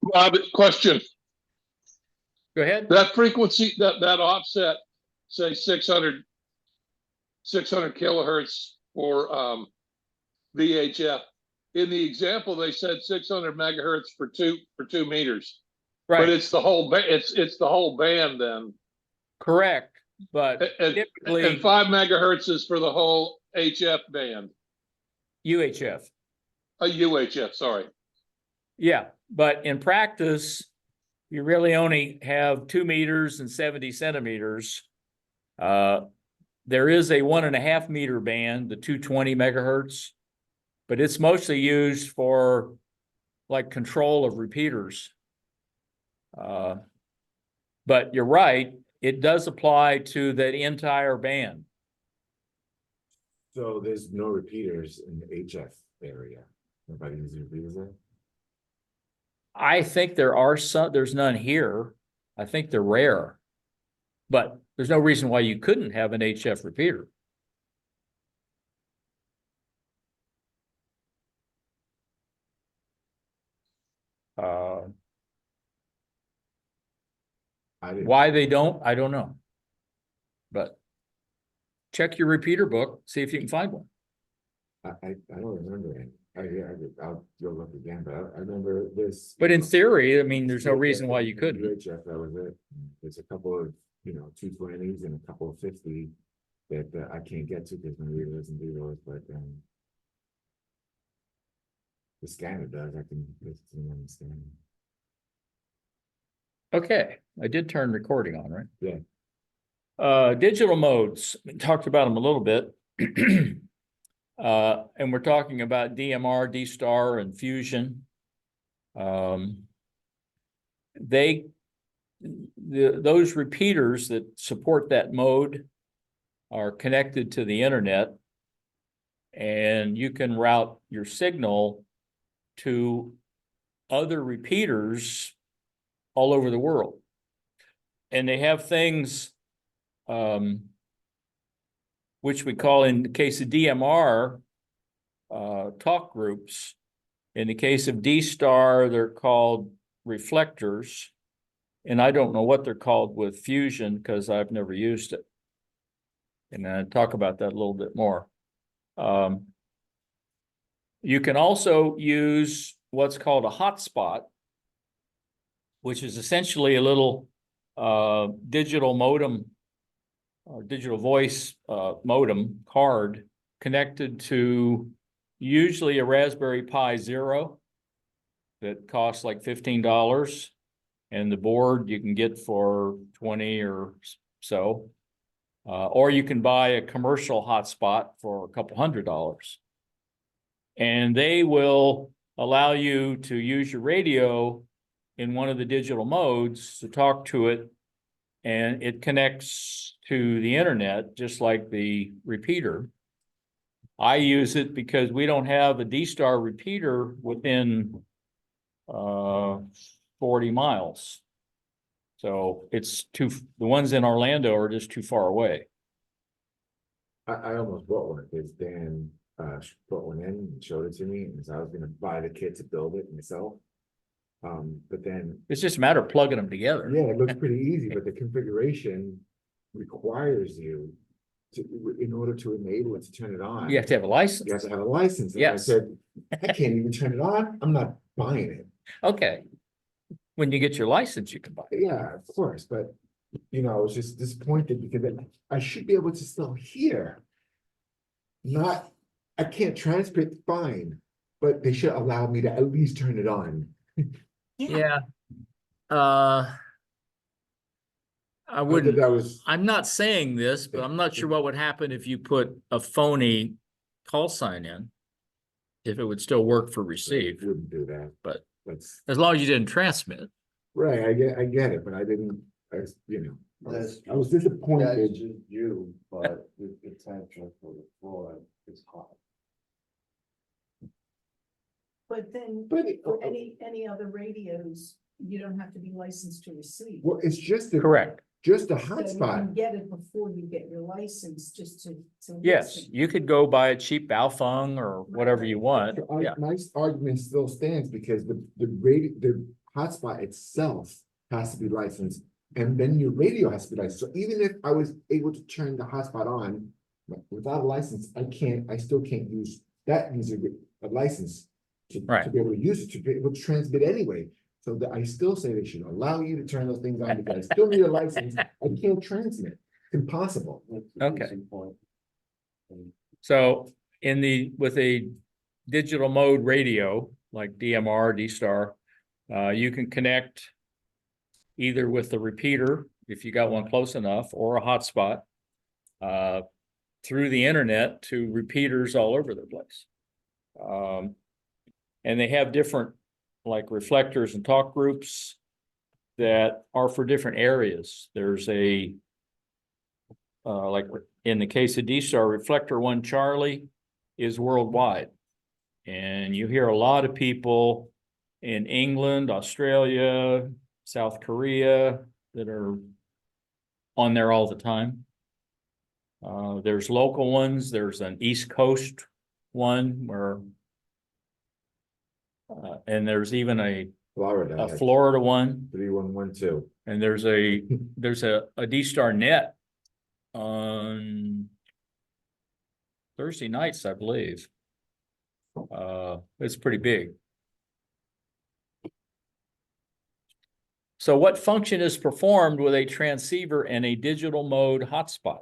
Bob, question, Go ahead. that frequency, that offset, say 600 kilohertz for VHF. In the example, they said 600 megahertz for 2 meters, but Right, it's the whole it's the whole band then. correct. But And typically 5 megahertz is for the whole HF band, UHF. UHF, sorry. Yeah, but in practice, you really only have 2 meters and 70 centimeters. There is a 1.5 meter band, the 220 megahertz, but it's mostly used for like control of repeaters. But you're right, it does apply to that entire band. So there's no repeaters in the HF area. Nobody uses repeaters there? I think there are some, there's none here. I think they're rare. But there's no reason why you couldn't have an HF repeater. Why they don't, I don't know. But check your repeater book, see if you can find one. I don't remember it. I'll go look again, but I remember this. But in theory, I mean, there's no reason why you couldn't. UHF, that was it. There's a couple of, 220s and a couple of 50 that I can't get to because my reader doesn't do those, but the scanner does. I can understand. Okay, I did turn recording on, right? Yeah. Digital modes, we talked about them a little bit. And we're talking about DMR, D-Star, and Fusion. Those repeaters that support that mode are connected to the internet, and you can route your signal to other repeaters all over the world. And they have things which we call, in the case of DMR, talk groups. In the case of D-Star, they're called reflectors. And I don't know what they're called with Fusion because I've never used it. And I'll talk about that a little bit more. You can also use what's called a hotspot, which is essentially a little digital modem or digital voice modem card connected to usually a Raspberry Pi Zero that costs like $15, and the board you can get for 20 or so, or you can buy a commercial hotspot for a couple $100, and they will allow you to use your radio in one of the digital modes to talk to it, and it connects to the internet just like the repeater. I use it because we don't have a D-Star repeater within 40 miles. So it's the ones in Orlando are just too far away. I almost bought one because Dan put one in and showed it to me, and so I was going to buy the kit to build it myself. But then it's just a matter of plugging them together. Yeah, it looks pretty easy, but the configuration requires you to, in order to enable it to turn it on. You have to have a license. You have to have a license. And Yes. I said, I can't even turn it on. I'm not buying it. Okay. When you get your license, you can buy it. Yeah, of course, but I was just disappointed because I should be able to still hear. I can't transmit fine, but they should allow me to at least turn it on. Yeah. I Not wouldn't. that was, I'm not saying this, but I'm not sure what would happen if you put a phony call sign in. If it would still work for receive, wouldn't do that, but that's as long as you didn't transmit. right. I get it, but I didn't, I was That's disappointed. just you, but the potential for the fraud is high. But then, But for any other radios, you don't have to be licensed to receive. well, it's just Correct. just a So you hotspot. can get it before you get your license, just to. Yes, listen. you could go buy a cheap Baofeng or whatever you want. Yeah. My argument still stands because the hotspot itself has to be licensed, and then your radio has to be licensed. So even if I was able to turn the hotspot on without a license, I still can't use that user a license to Right. be able to use it, to be able to transmit anyway. So that I still say they should allow you to turn those things on, because I still need a license. I can't transmit. It's impossible. That's the Okay. easy point. So with a digital mode radio, like DMR, D-Star, you can connect either with the repeater, if you got one close enough, or a hotspot, through the internet to repeaters all over the place. And they have different, like, reflectors and talk groups that are for different areas. There's like in the case of D-Star, Reflector 1 Charlie is worldwide. And you hear a lot of people in England, Australia, South Korea that are on there all the time. There's local ones. There's an East Coast one where, and there's even a Florida. Florida one, 3112. and there's a D-Star net on Thursday nights, I believe. It's pretty big. So what function is performed with a transceiver and a digital mode hotspot?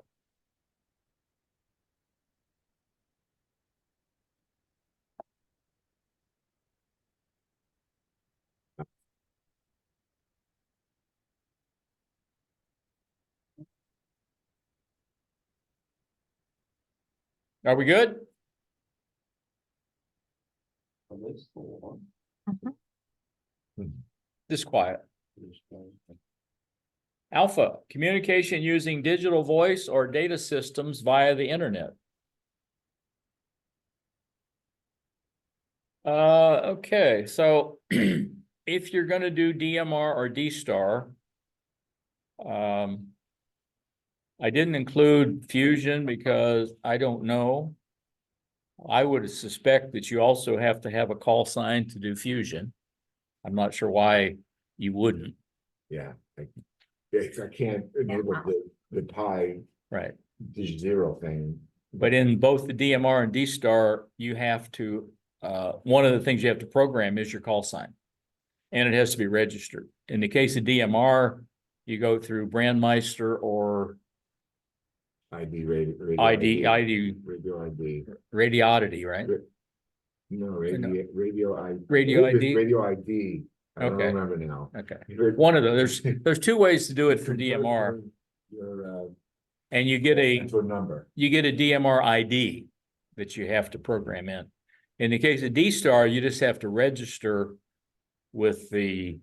Are we good? At least the one. Just quiet. Is, Alpha, communication using digital voice or data systems via the internet. Okay, so if you're gonna do DMR or D-Star, I didn't include Fusion because I don't know. I would suspect that you also have to have a call sign to do Fusion. I'm not sure why you wouldn't. Yeah, I can't enable the pi Right. zero thing. But in both the DMR and D-Star, you have to, one of the things you have to program is your call sign. And it has to be registered. In the case of DMR, you go through Brandmeister or ID radio radio ID, Radioddity, right? No, radio ID. Radio ID? Radio ID. I don't Okay. remember now. Okay. You heard- One of those, there's two ways to do it for DMR, Your and you get a number. DMR ID that you have to program in. In the case of D-Star, you just have to register with and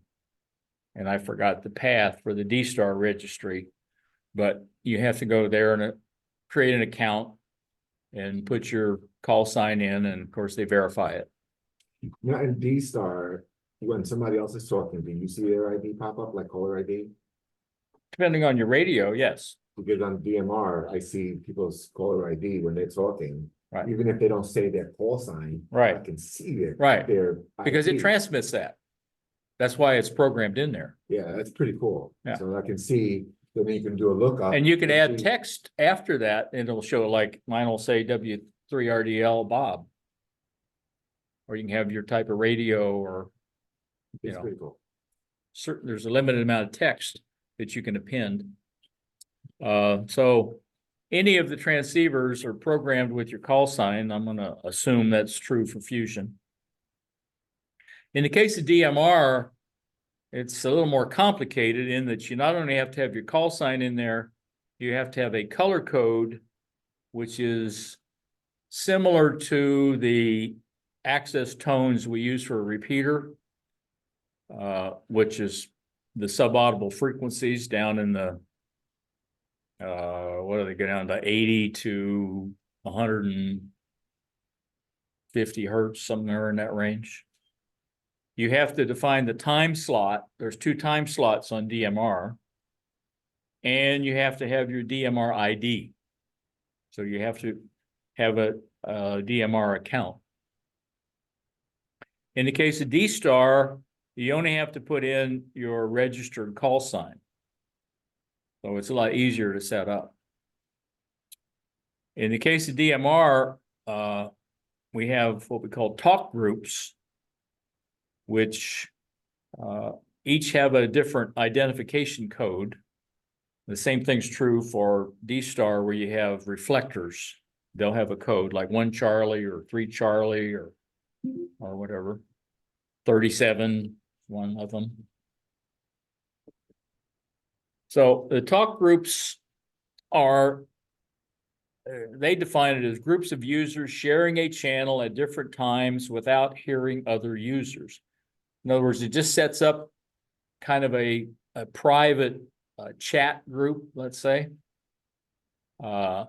I forgot the path for the D-Star registry, but you have to go there and create an account and put your call sign in, and of course they verify it. Now in D-Star, when somebody else is talking, do you see their ID pop up like caller ID? Depending on your radio, yes. Because on DMR, I see people's caller ID when they're talking. Right. Even if they don't say their call sign. Right. I can see their. Right. Their Because it ID. transmits that. That's why it's programmed in there. Yeah, that's pretty cool. Yeah. So I can see, then you can do a lookup. And you can add see- text after that, and it'll show, like, mine will say W3RDL Bob. Or you can have your type of radio, or you It's know. pretty cool. certain, there's a limited amount of text that you can append. So any of the transceivers are programmed with your call sign. I'm gonna assume that's true for Fusion. In the case of DMR, it's a little more complicated in that you not only have to have your call sign in there, you have to have a color code, which is similar to the access tones we use for a repeater, which is the subaudible frequencies down in the, what do they go down to, 80 to 150 hertz, somewhere in that range. You have to define the time slot. There's 2 time slots on DMR. And you have to have your DMR ID. So you have to have a DMR account. In the case of D-Star, You only have to put in your registered call sign. So it's a lot easier to set up. In the case of DMR, we have what we call talk groups, which each have a different identification code. The same thing's true for D-Star, where you have reflectors. They'll have a code like 1 Charlie or 3 Charlie or whatever. 37, one of them. So the talk groups are, they define it as groups of users sharing a channel at different times without hearing other users. In other words, it just sets up kind of a private chat group, let's say. And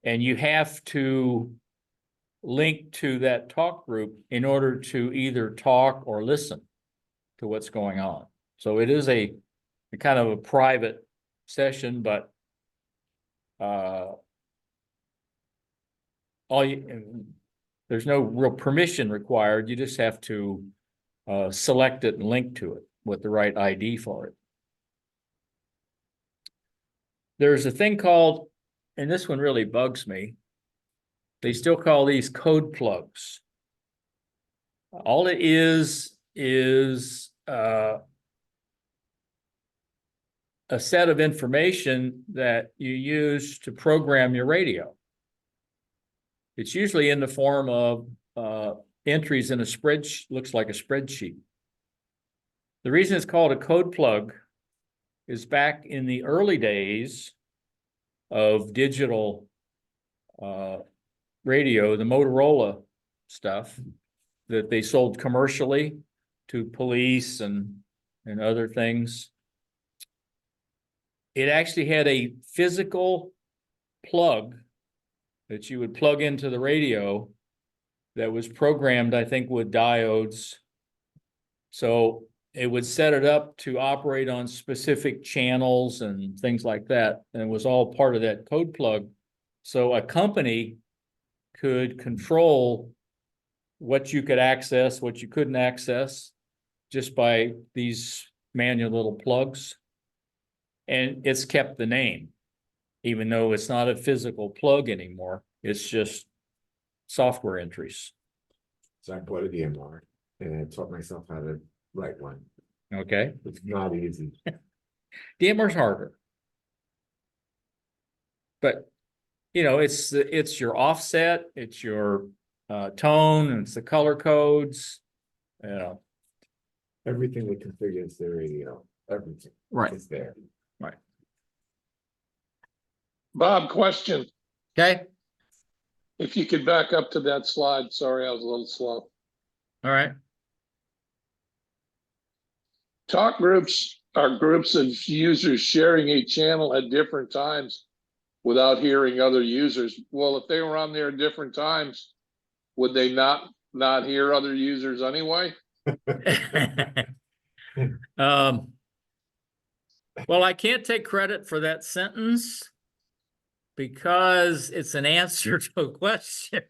you have to link to that talk group in order to either talk or listen to what's going on. So it is a kind of a private session, but there's no real permission required. You just have to select it and link to it with the right ID for it. There's a thing called, and this one really bugs me, they still call these code plugs. All it is a set of information that you use to program your radio. It's usually in the form of entries in a spreadsheet, looks like a spreadsheet. The reason it's called a code plug is back in the early days of digital radio, the Motorola stuff that they sold commercially to police and other things. It actually had a physical plug that you would plug into the radio that was programmed, I think, with diodes. So it would set it up to operate on specific channels and things like that. And it was all part of that code plug. So a company could control what you could access, what you couldn't access, just by these manual little plugs. And it's kept the name, even though it's not a physical plug anymore. It's just software entries. So I bought a DMR and I taught myself how to write one. Okay. It's not easy. DMR's harder. But, you know, it's your offset, it's your tone, and it's the color codes, you know. Everything that configures the radio, everything is there. Right. Bob, question. Okay. If you could back up to that slide. Sorry, I was a little slow. All right. Talk groups are groups of users sharing a channel at different times without hearing other users. Well, if they were on there at different times, would they not hear other users anyway? Well, I can't take credit for that sentence because it's an answer to a question.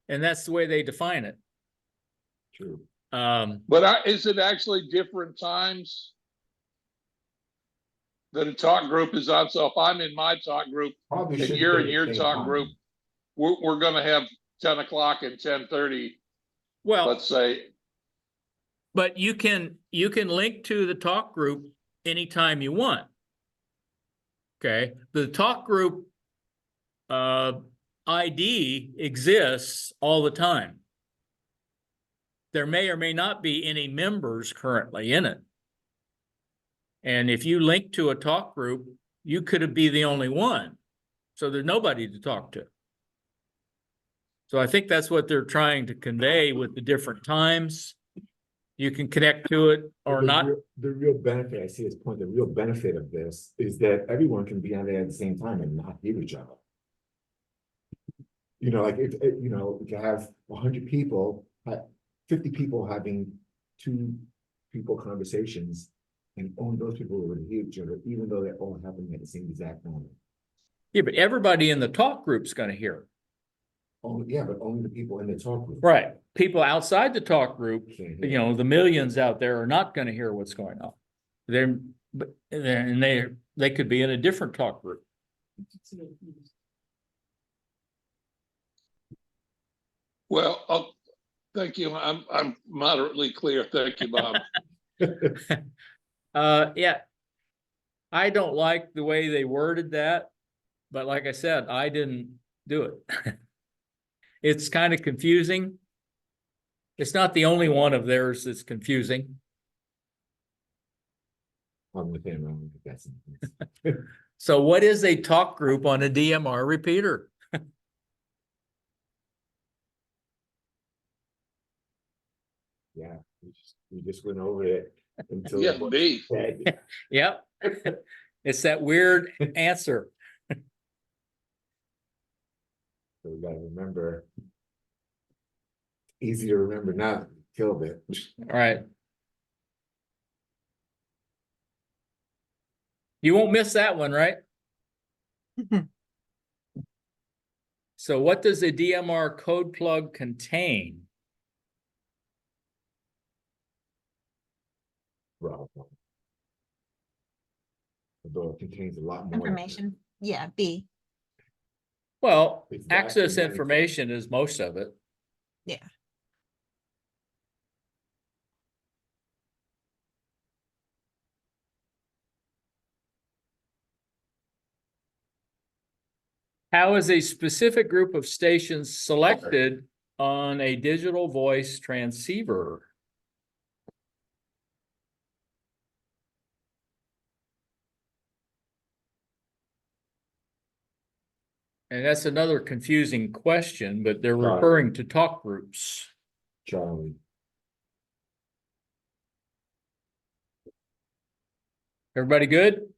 And that's the way they define it. True. But is it actually different times that a talk group is on? So if I'm in my talk group Probably and should you're be in at your the same talk time. group, we're gonna have 10 o'clock and 10:30, Well, let's say. but you can link to the talk group anytime you want. Okay, the talk group ID exists all the time. There may or may not be any members currently in it. And if you link to a talk group, you could be the only one. So there's nobody to talk to. So I think that's what they're trying to convey with the different times. You can connect to it or not. The real benefit, I see his point, the real benefit of this is that everyone can be on there at the same time and not hear each other. You know, like if you know, if you have 100 people, 50 people having 2 people conversations, and only those people would hear each other, even though they're all happening at the same exact moment. Yeah, but everybody in the talk group's gonna hear it. Only, yeah, but only the people in the talk group. Right, people outside the talk group, Can't hear. you know, the millions out there are not gonna hear what's going on. They're, but, and they could be in a different talk group. Well, thank you. I'm moderately clear. Thank you, Bob. Yeah. I don't like the way they worded that, but like I said, I didn't do it. It's kind of confusing. It's not the only one of theirs that's confusing. I'm with him, I'm with that sentence. So what is a talk group on a DMR repeater? Yeah, we just went over it until. Yeah, B. Said, Yep. It's that weird answer. So we gotta remember. Easy to remember now, killed it. All right. You won't miss that one, right? So what does a DMR code plug contain? Well, although it contains a lot more. Information, yeah, B, Well, It's that access and that information is most of it. yeah. How is a specific group of stations selected on a digital voice transceiver? And that's another confusing question, but they're Got it. referring to talk groups. Charlie. Everybody good?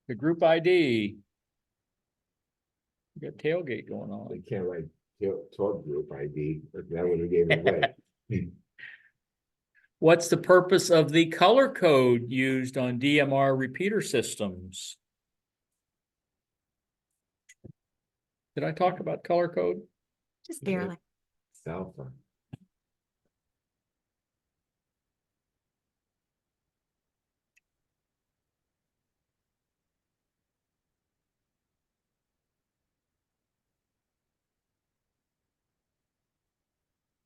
The group ID. We got tailgate going on. They can't write talk group ID, but that would have gave it away. What's the purpose of the color code used on DMR repeater systems? Did I talk about color code? Just Yeah. barely. Cell phone.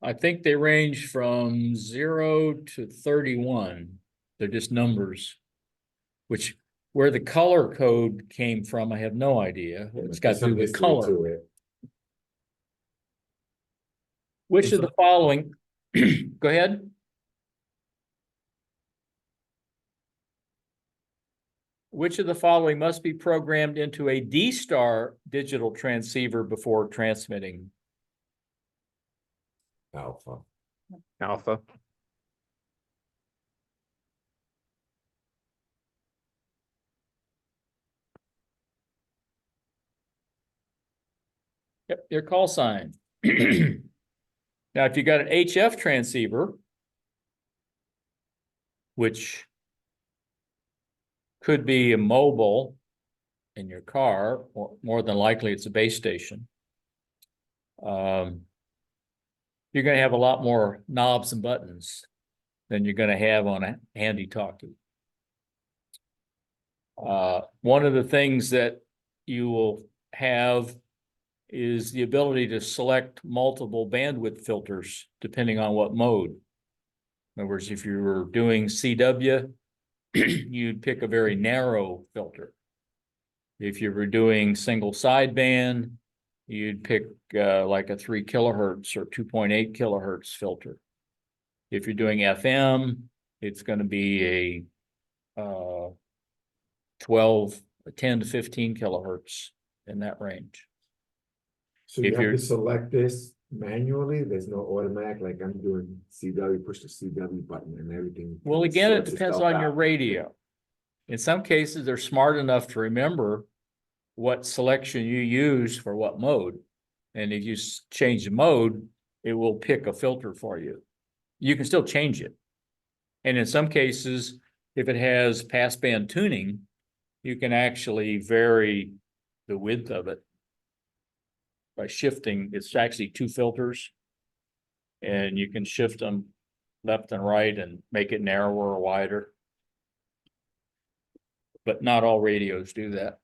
I think they range from 0 to 31. They're just numbers. Which, where the color code came from, I have no idea. It's got to do Some with history color. to it. Which of the following, go ahead. Which of the following must be programmed into a D-Star digital transceiver before transmitting? Alpha. Alpha. Yep, your call sign. Now, if you got an HF transceiver, which could be a mobile in your car, or more than likely it's a base station. You're gonna have a lot more knobs and buttons than you're gonna have on a handy talkie. One of the things that you will have is the ability to select multiple bandwidth filters depending on what mode. In other words, if you were doing CW, you'd pick a very narrow filter. If you were doing single sideband, you'd pick like a 3 kilohertz or 2.8 kilohertz filter. If you're doing FM, it's going to be a 10 to 15 kilohertz in that range. So you If have you're- to select this manually, there's no automatic, like I'm doing CW, push the CW button and everything. Well, again, it sorts depends itself on your out. radio. In some cases, they're smart enough to remember what selection you use for what mode. And if you change the mode, it will pick a filter for you. You can still change it. And in some cases, if it has passband tuning, you can actually vary the width of it by shifting. It's actually two filters. And you can shift them left and right and make it narrower or wider. But not all radios do that.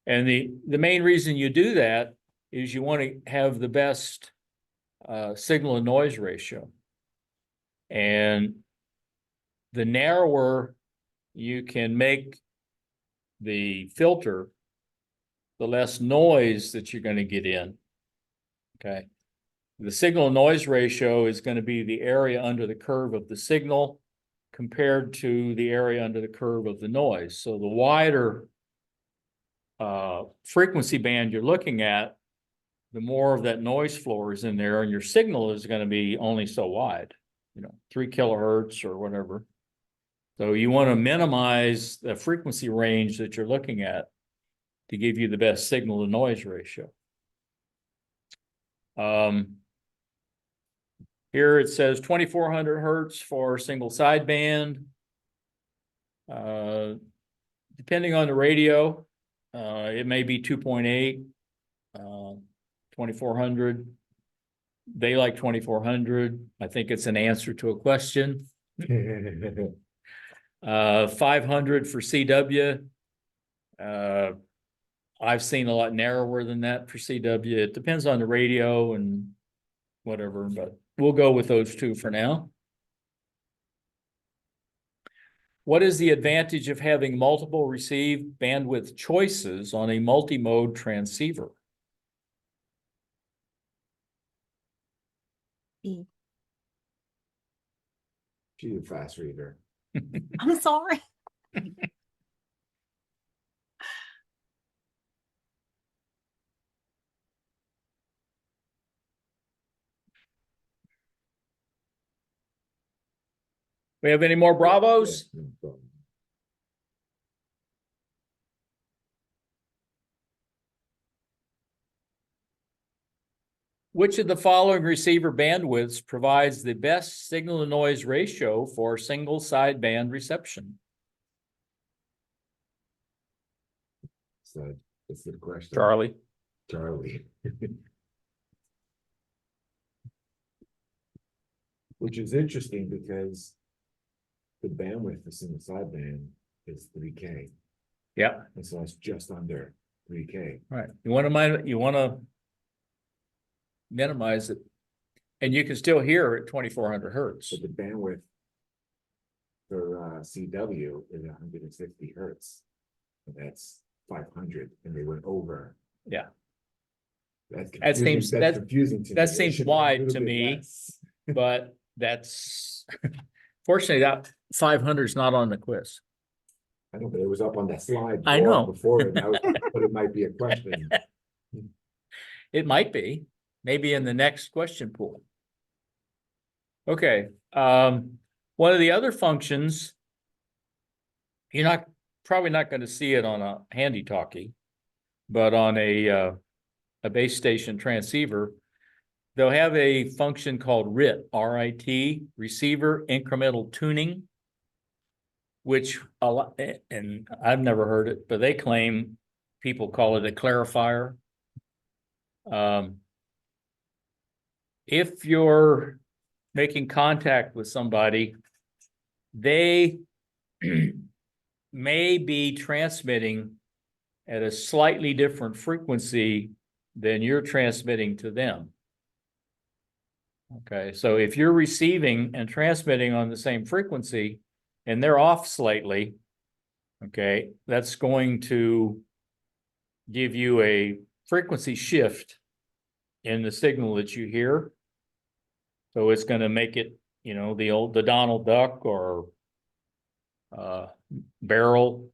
And the main reason you do that is you want to have the best signal to noise ratio. And the narrower you can make the filter, the less noise that you're going to get in. Okay. The signal noise ratio is going to be the area under the curve of the signal compared to the area under the curve of the noise. So the wider frequency band you're looking at, the more of that noise floor is in there, and your signal is going to be only so wide, 3 kilohertz or whatever. So you want to minimize the frequency range that you're looking at to give you the best signal to noise ratio. Here it says 2400 hertz for single sideband. Depending on the radio, it may be 2.8, 2400. They like 2400. I think it's an answer to a question. 500 for CW. I've seen a lot narrower than that for CW. It depends on the radio and whatever, but we'll go with those two for now. What is the advantage of having multiple receive bandwidth choices on a multi-mode transceiver? B. She's a fast reader. I'm sorry. We have any more Bravos? Yeah, no problem. Which of the following receiver bandwidths provides the best signal to noise ratio for single sideband reception? So that's the question. Charlie. Charlie. Which is interesting because the bandwidth for single sideband is 3K. Yeah. And so that's just under 3K. Right. You want to minimize it, and you can still hear at 2400 hertz. But the bandwidth for CW is 160 hertz. And that's 500, and they went over. Yeah. That's That seems- that's confusing to me. that It seems should be a wide little to bit me. less. But that's fortunately that 500 is not on the quiz. I know, but it was up on that slide. I know. Before, and I was, but it might be a question. It might be, maybe in the next question pool. Okay, one of the other functions, you're probably not going to see it on a handy talkie, but on a base station transceiver, they'll have a function called RIT, R-I-T, receiver incremental tuning, which a lot, and I've never heard it, but they claim people call it a clarifier. If you're making contact with somebody, they may be transmitting at a slightly different frequency than you're transmitting to them. Okay, so if you're receiving and transmitting on the same frequency and they're off slightly, okay, that's going to give you a frequency shift in the signal that you hear. So it's going to make it, the Donald Duck or barrel.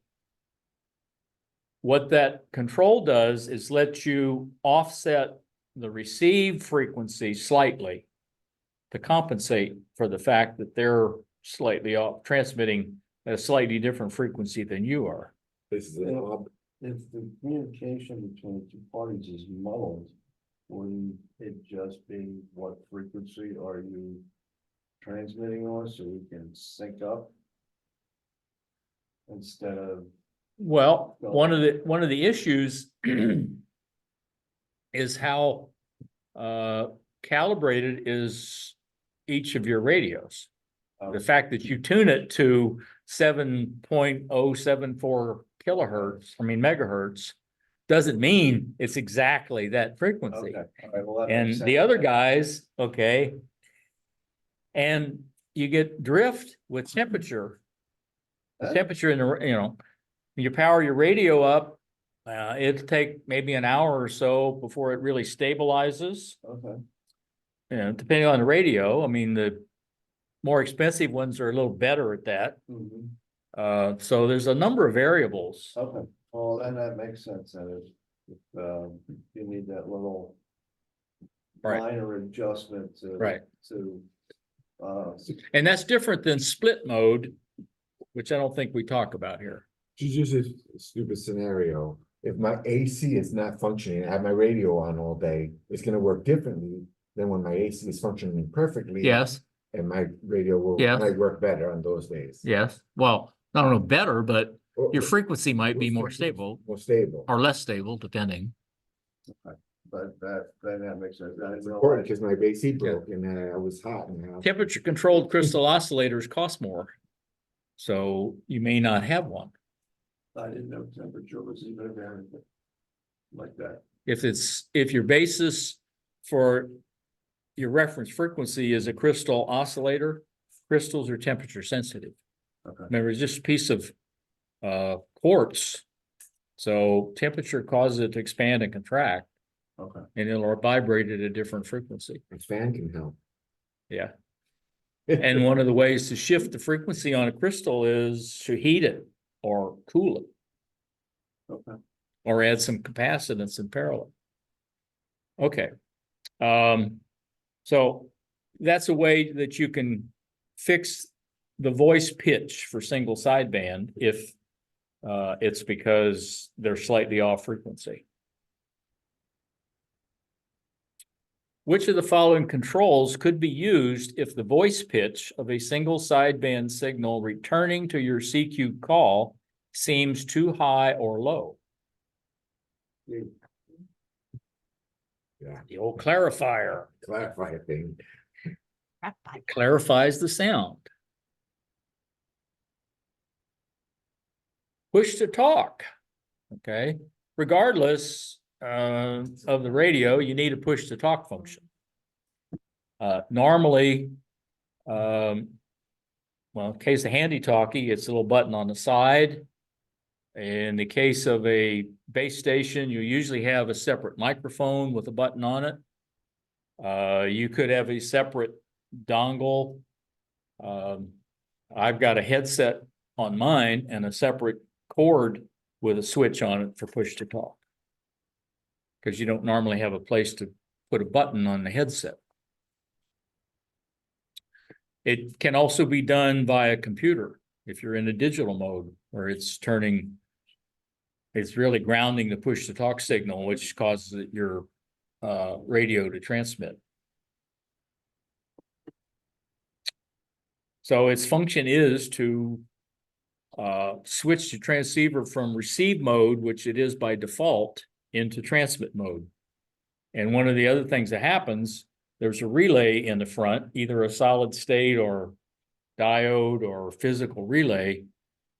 What that control does is let you offset the receive frequency slightly to compensate for the fact that they're slightly off, transmitting at a slightly different frequency than you are. This is an ob. If the communication between the two parties is muddled, wouldn't it just be what frequency are you transmitting on so we can sync up? Instead of, Well, Go one of the issues is how calibrated is each of your radios. The fact that you tune it to 7.074 kilohertz, I mean megahertz, doesn't mean it's exactly that frequency. okay, all right, well, that And makes the sense. other guys, okay. And you get drift with temperature. The Huh? temperature in the, you power your radio up, it'll take maybe an hour or so before it really stabilizes. Okay, Depending on the radio, I mean, the more expensive ones are a little better at that. mhm, So there's a number of variables. okay, well, then that makes sense, that if, you need that little. Right. Minor adjustment to. Right. To, And that's different than split mode, which I don't think we talk about here. Just a stupid scenario. If my AC is not functioning, I have my radio on all day, it's gonna work differently than when my AC is functioning perfectly. Yes, And my radio will, Yes. might work better on those days. yes. Well, I don't know, better, but Or- your frequency might be more More stable stable. or less stable, depending. but that makes sense. I didn't Important realize- because my AC broke and I was hot in the house. Temperature controlled crystal oscillators cost more. So you may not have one. I didn't know temperature was even a variable. Like that, If your basis for your reference frequency is a crystal oscillator, crystals are temperature sensitive. okay, Remember, it's just a piece of quartz. So temperature causes it to expand and contract, okay, and it'll vibrate at a different frequency. A fan can help. Yeah. And one of the ways to shift the frequency on a crystal is to heat it or cool it, okay. or add some capacitance in parallel. Okay. So that's a way that you can fix the voice pitch for single sideband if it's because they're slightly off frequency. Which of the following controls could be used if the voice pitch of a single sideband signal returning to your CQ call seems too high or low? Yeah, The old clarifier clarify a thing. clarifies the sound. Push to talk, okay? Regardless of the radio, you need a push to talk function. Normally, well, in case of handy talkie, it's a little button on the side. In the case of a base station, you usually have a separate microphone with a button on it. You could have a separate dongle. I've got a headset on mine and a separate cord with a switch on it for push to talk. Because you don't normally have a place to put a button on the headset. It can also be done via computer if you're in a digital mode where it's really grounding the push to talk signal, which causes your radio to transmit. So its function is to switch the transceiver from receive mode, which it is by default, into transmit mode. And one of the other things that happens, there's a relay in the front, either a solid state or diode or physical relay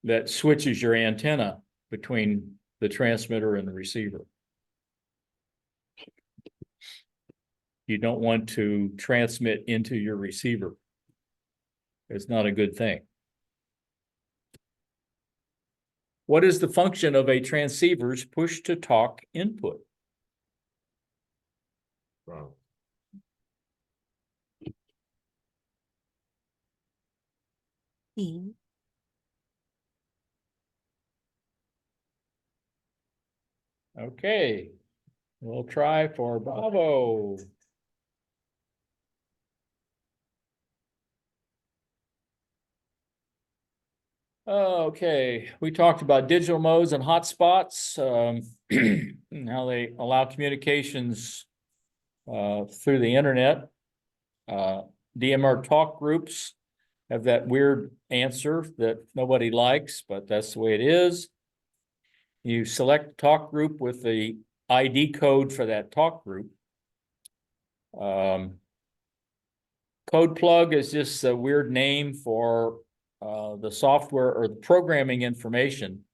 that switches your antenna between the transmitter and the receiver. You don't want to transmit into your receiver. It's not a good thing. What is the function of a transceiver's push to talk input? Wow. B. Okay, we'll try for Bravo. Okay, we talked about digital modes and hotspots, and how they allow communications through the internet. DMR talk groups have that weird answer that nobody likes, but that's the way it is. You select talk group with the ID code for that talk group. Code plug is just a weird name for the software or the programming information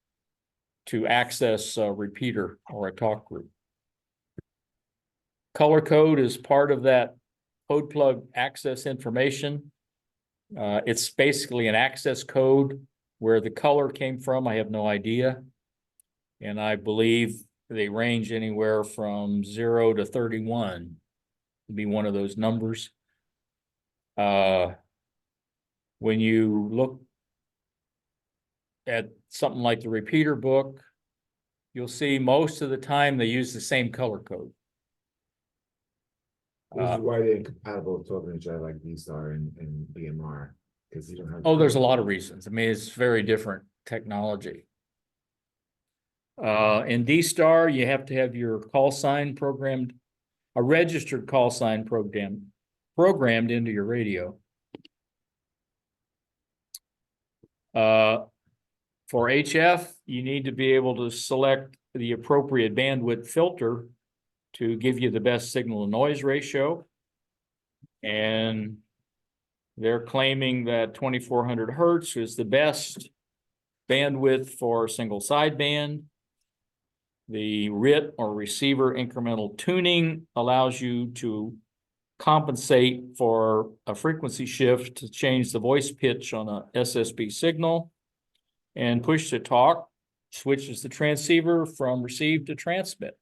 to access a repeater or a talk group. Color code is part of that code plug access information. It's basically an access code. Where the color came from, I have no idea. And I believe they range anywhere from 0 to 31. Would be one of those numbers. When you look at something like the repeater book, you'll see most of the time they use the same color code. Which is why they're incompatible with talking to each other like VStar and DMR, because you don't have. Oh, there's a lot of reasons. I mean, it's very different technology. In D-Star, you have to have your call sign programmed, a registered call sign programmed into your radio. For HF, you need to be able to select the appropriate bandwidth filter to give you the best signal to noise ratio. And they're claiming that 2400 hertz is the best bandwidth for single sideband. The RIT or receiver incremental tuning allows you to compensate for a frequency shift to change the voice pitch on a SSB signal. And push to talk switches the transceiver from receive to transmit.